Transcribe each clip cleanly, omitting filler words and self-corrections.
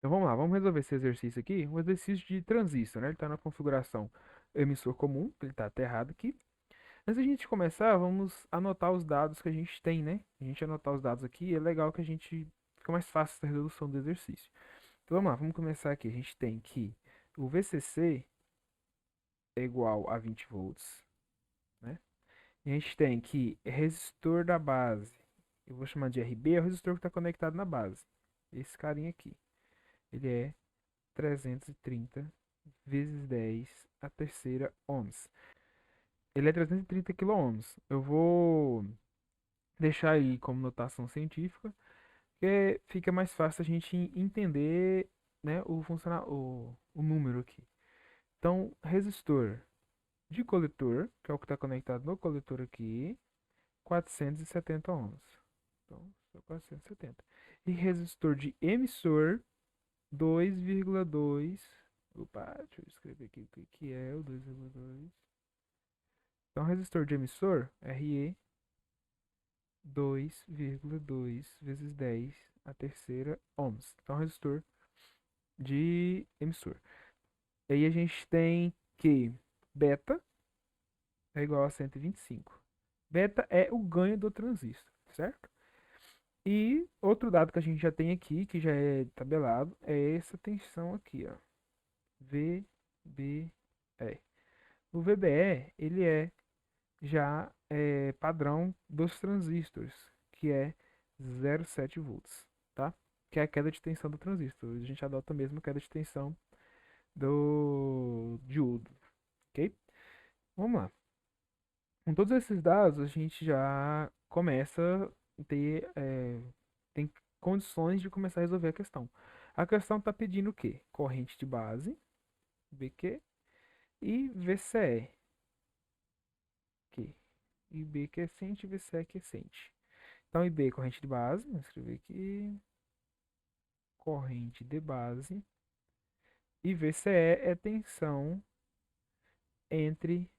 Então vamos lá, vamos resolver esse exercício aqui. Um exercício de transistor, né? Ele está na configuração emissor comum, ele está até errado aqui. Antes da gente começar, vamos anotar os dados que a gente tem, né? A gente anotar os dados aqui, é legal que a gente fica mais fácil essa resolução do exercício. Então vamos lá, vamos começar aqui. A gente tem que o VCC é igual a 20 volts, né? E a gente tem que resistor da base, eu vou chamar de RB, é o resistor que está conectado na base. Esse carinha aqui, ele é 330 vezes 10 a terceira ohms. Ele é 330 quiloohms. Eu vou deixar aí como notação científica, porque fica mais fácil a gente entender, né, o número aqui. Então, resistor de coletor, que é o que está conectado no coletor aqui, 470 ohms. Então, só 470. E resistor de emissor, 2,2. Opa, deixa eu escrever aqui o que é o 2,2. Então, resistor de emissor, RE, 2,2 vezes 10 a terceira ohms. Então, resistor de emissor. E aí a gente tem que beta é igual a 125. Beta é o ganho do transistor, certo? E outro dado que a gente já tem aqui, que já é tabelado, é essa tensão aqui, ó. VBE. O VBE, ele é já padrão dos transistores, que é 0,7 volts, tá? Que é a queda de tensão do transistor. A gente adota mesmo a queda de tensão do diodo, ok? Vamos lá. Com todos esses dados, a gente já começa a ter, tem condições de começar a resolver a questão. A questão está pedindo o quê? Corrente de base, BQ, e VCE, Q. IB crescente e VCE crescente. Então, IB corrente de base, vou escrever aqui, corrente de base, e VCE é tensão entre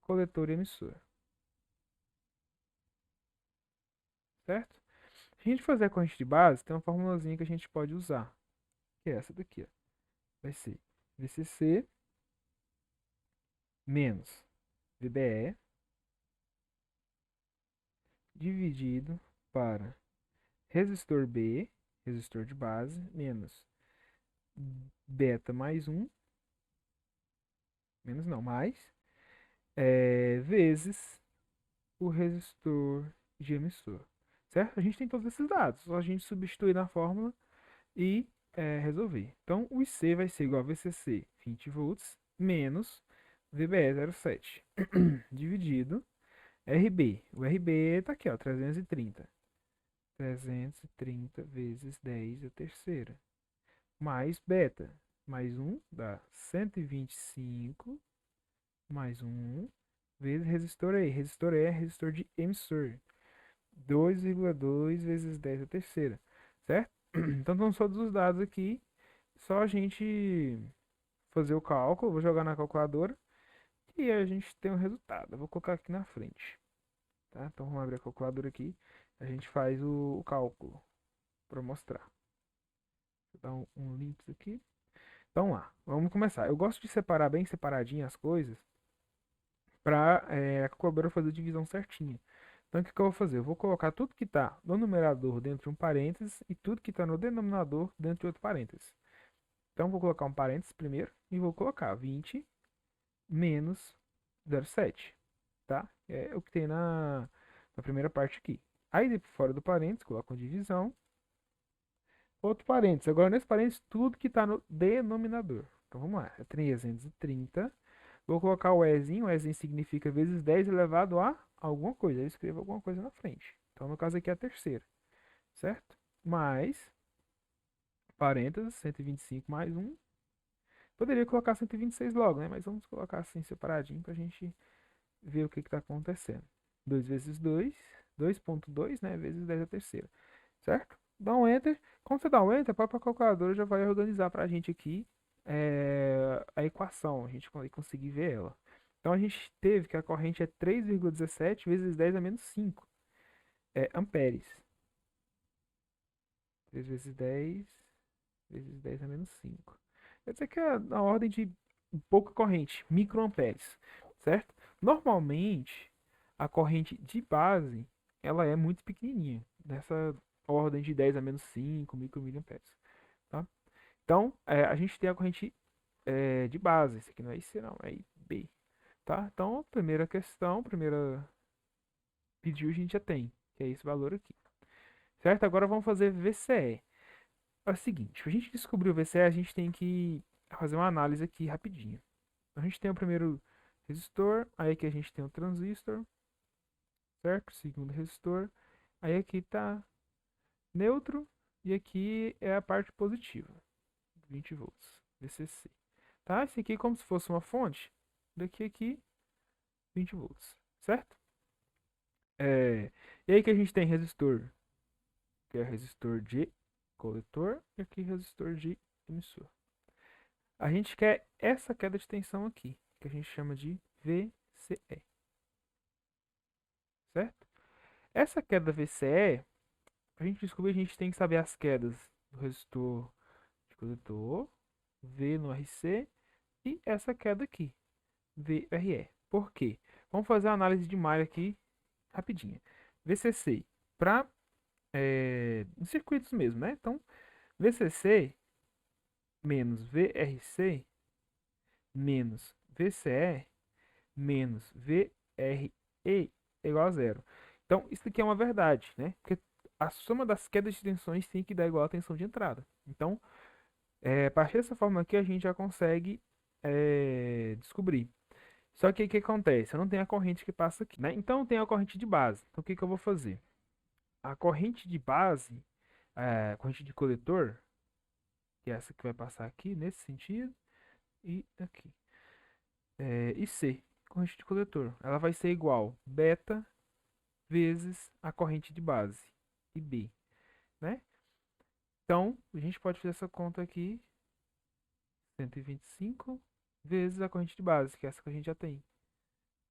coletor e emissor, certo? Se a gente fazer a corrente de base, tem uma formulazinha que a gente pode usar, que é essa daqui, ó. Vai ser VCC menos VBE dividido para resistor B, resistor de base, menos beta mais um, menos não, mais, vezes o resistor de emissor, certo? A gente tem todos esses dados, só a gente substituir na fórmula e resolver. Então, o IC vai ser igual a VCC 20 volts menos VBE 0,7 dividido RB. O RB está aqui, ó, 330. 330 vezes 10 a terceira. Mais beta. Mais um dá 125 mais um vezes resistor E. Resistor E é resistor de emissor. 2,2 vezes 10 a terceira. Certo? Então estão todos os dados aqui. Só a gente fazer o cálculo. Vou jogar na calculadora. E a gente tem o resultado. Eu vou colocar aqui na frente. Tá? Então vamos abrir a calculadora aqui. A gente faz o cálculo para mostrar. Vou dar um limps aqui. Então lá, vamos começar. Eu gosto de separar bem separadinho as coisas para a calculadora fazer a divisão certinha. Então o que, que eu vou fazer? Eu vou colocar tudo que está no numerador dentro de um parênteses e tudo que está no denominador dentro de outro parênteses. Então vou colocar um parênteses primeiro e vou colocar 20 menos 0,7, tá? É o que tem na primeira parte aqui. Aí fora do parênteses, coloco uma divisão. Outro parênteses. Agora nesse parênteses, tudo que está no denominador. Então vamos lá. É 330. Vou colocar o Ezinho. O Ezinho significa vezes 10 elevado a alguma coisa. Eu escrevo alguma coisa na frente. Então no caso aqui é a terceira. Certo? Mais, parênteses, 125 mais um. Poderia colocar 126 logo, né? Mas vamos colocar assim separadinho para a gente ver o que está acontecendo. 2 vezes 2, 2,2, né? Vezes 10 a terceira. Certo? Dá um Enter. Quando você dá um Enter, a própria calculadora já vai organizar para a gente aqui a equação. A gente vai conseguir ver ela. Então a gente teve que a corrente é 3,17 vezes 10 a menos 5 amperes. 3 vezes 10 vezes 10 a menos 5. Quer dizer que é na ordem de pouca corrente, microamperes, certo? Normalmente, a corrente de base, ela é muito pequenininha, nessa ordem de 10 a menos 5 micromilliamperes, tá? Então, a gente tem a corrente de base, isso aqui não é IC não, é IB, tá? Então, primeira questão, primeira pediu a gente já tem, que é esse valor aqui, certo? Agora vamos fazer VCE. É o seguinte, para a gente descobrir o VCE, a gente tem que fazer uma análise aqui rapidinho. A gente tem o primeiro resistor, aí aqui a gente tem o transistor, certo? Segundo resistor, aí aqui está neutro e aqui é a parte positiva, 20 volts, VCC. Tá? Esse aqui é como se fosse uma fonte, daqui aqui 20 volts, certo? E aí que a gente tem resistor, que é resistor de coletor, e aqui resistor de emissor. A gente quer essa queda de tensão aqui, que a gente chama de VCE, certo? Essa queda VCE, para a gente descobrir, a gente tem que saber as quedas do resistor de coletor, V no RC, e essa queda aqui, VRE. Por quê? Vamos fazer a análise de malha aqui rapidinha. VCC para em circuitos mesmo, né? Então, VCC menos VRC menos VCE menos VRE é igual a zero. Então, isso aqui é uma verdade, né? Porque a soma das quedas de tensões tem que dar igual à tensão de entrada. Então, a partir dessa forma aqui, a gente já consegue descobrir. Só que o que acontece? Eu não tenho a corrente que passa aqui, né? Então, eu tenho a corrente de base. Então, o que eu vou fazer? A corrente de base, a corrente de coletor, que é essa que vai passar aqui, nesse sentido, e aqui. E C, corrente de coletor. Ela vai ser igual beta vezes a corrente de base, e B, né? Então, a gente pode fazer essa conta aqui, 125 vezes a corrente de base, que é essa que a gente já tem.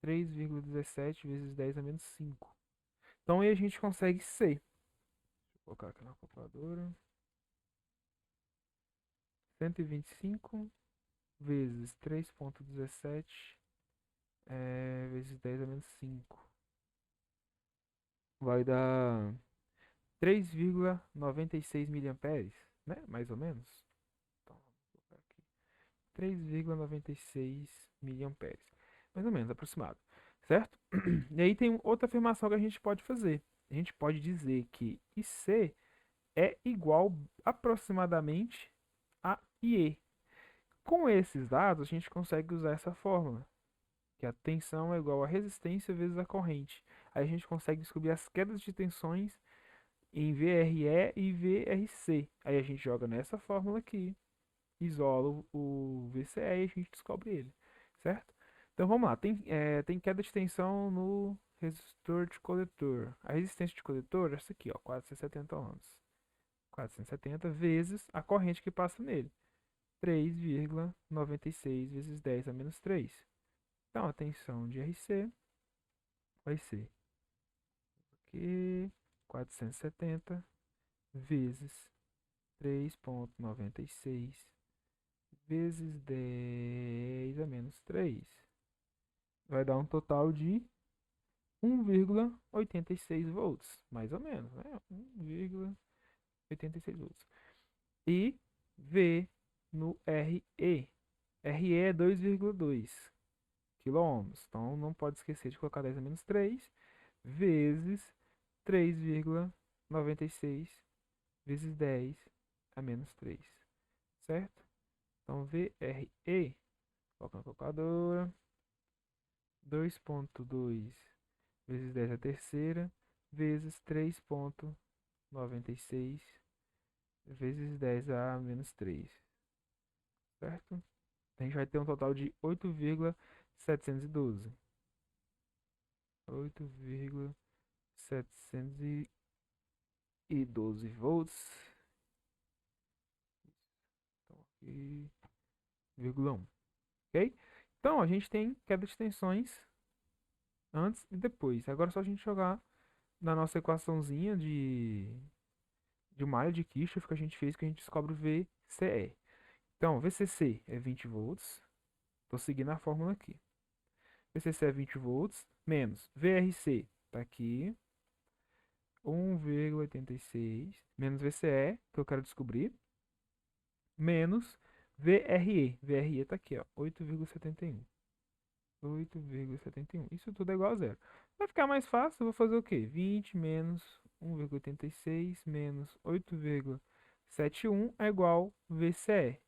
3,17 vezes 10 a menos 5. Então, aí a gente consegue C. Vou colocar aqui na calculadora. 125 vezes 3,17 vezes 10 a menos 5. Vai dar 3,96 miliamperes, né? Mais ou menos. Então, vou colocar aqui. 3,96 miliamperes. Mais ou menos, aproximado. Certo? E aí tem outra afirmação que a gente pode fazer. A gente pode dizer que IC é igual aproximadamente a IE. Com esses dados, a gente consegue usar essa fórmula, que a tensão é igual a resistência vezes a corrente. Aí a gente consegue descobrir as quedas de tensões em VRE e VRC. Aí a gente joga nessa fórmula aqui, isola o VCE e a gente descobre ele, certo? Então vamos lá, tem queda de tensão no resistor de coletor. A resistência de coletor é essa aqui, ó, 470 ohms. 470 vezes a corrente que passa nele. 3,96 vezes 10 a menos 3. Então a tensão de RC vai ser aqui 470 vezes 3,96 vezes 10 a menos 3. Vai dar um total de 1,86 volts, mais ou menos, né? 1,86 volts. E V no RE. RE é 2,2 quilômetros. Então não pode esquecer de colocar 10 a menos 3 vezes 3,96 vezes 10 a menos 3, certo? Então VRE, coloca na calculadora, 2,2 vezes 10 a terceira, vezes 3,96 vezes 10 a menos 3, certo? A gente vai ter um total de 8,712. 8,712 volts. Então, aqui, vírgula 1. Ok? Então, a gente tem queda de tensões antes e depois. Agora é só a gente jogar na nossa equaçãozinha de uma área de Kirchhoff que a gente fez, que a gente descobre o VCE. Então, VCC é 20 volts. Estou seguindo a fórmula aqui. VCC é 20 volts, menos VRC, tá aqui, 1,86, menos VCE, que eu quero descobrir, menos VRE. VRE tá aqui, ó, 8,71. 8,71. Isso tudo é igual a zero. Vai ficar mais fácil, eu vou fazer o quê? 20 menos 1,86 menos 8,71 é igual VCE,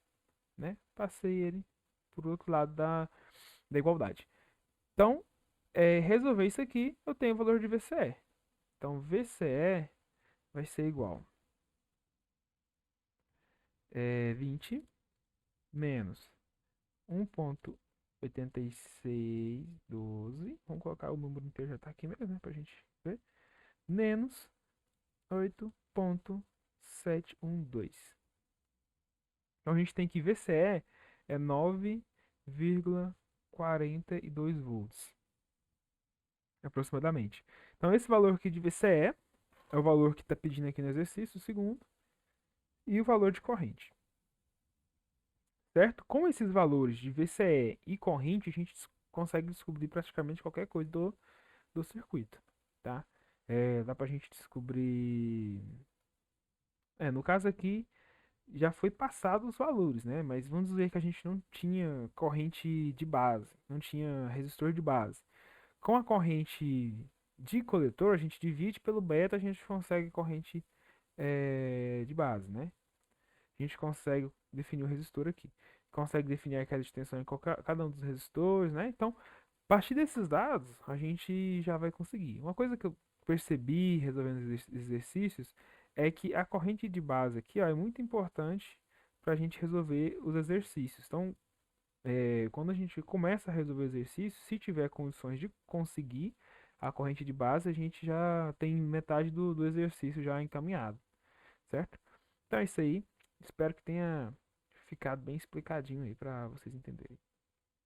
né? Passei ele por outro lado da igualdade. Então, resolver isso aqui, eu tenho o valor de VCE. Então, VCE vai ser igual 20 menos 1,8612. Vamos colocar o número inteiro, já está aqui mesmo, né? Pra gente ver. Menos 8,712. Então, a gente tem que VCE é 9,42 volts, aproximadamente. Então, esse valor aqui de VCE é o valor que está pedindo aqui no exercício, o segundo, e o valor de corrente. Certo? Com esses valores de VCE e corrente, a gente consegue descobrir praticamente qualquer coisa do circuito, tá? Dá pra gente descobrir... no caso aqui, já foi passado os valores, né? Mas vamos dizer que a gente não tinha corrente de base, não tinha resistor de base. Com a corrente de coletor, a gente divide pelo beta, a gente consegue corrente de base, né? A gente consegue definir o resistor aqui. Consegue definir a queda de tensão em cada um dos resistores, né? Então, a partir desses dados, a gente já vai conseguir. Uma coisa que eu percebi resolvendo os exercícios é que a corrente de base aqui, ó, é muito importante para a gente resolver os exercícios. Então, quando a gente começa a resolver o exercício, se tiver condições de conseguir a corrente de base, a gente já tem metade do exercício já encaminhado, certo? Então é isso aí. Espero que tenha ficado bem explicadinho aí para vocês entenderem.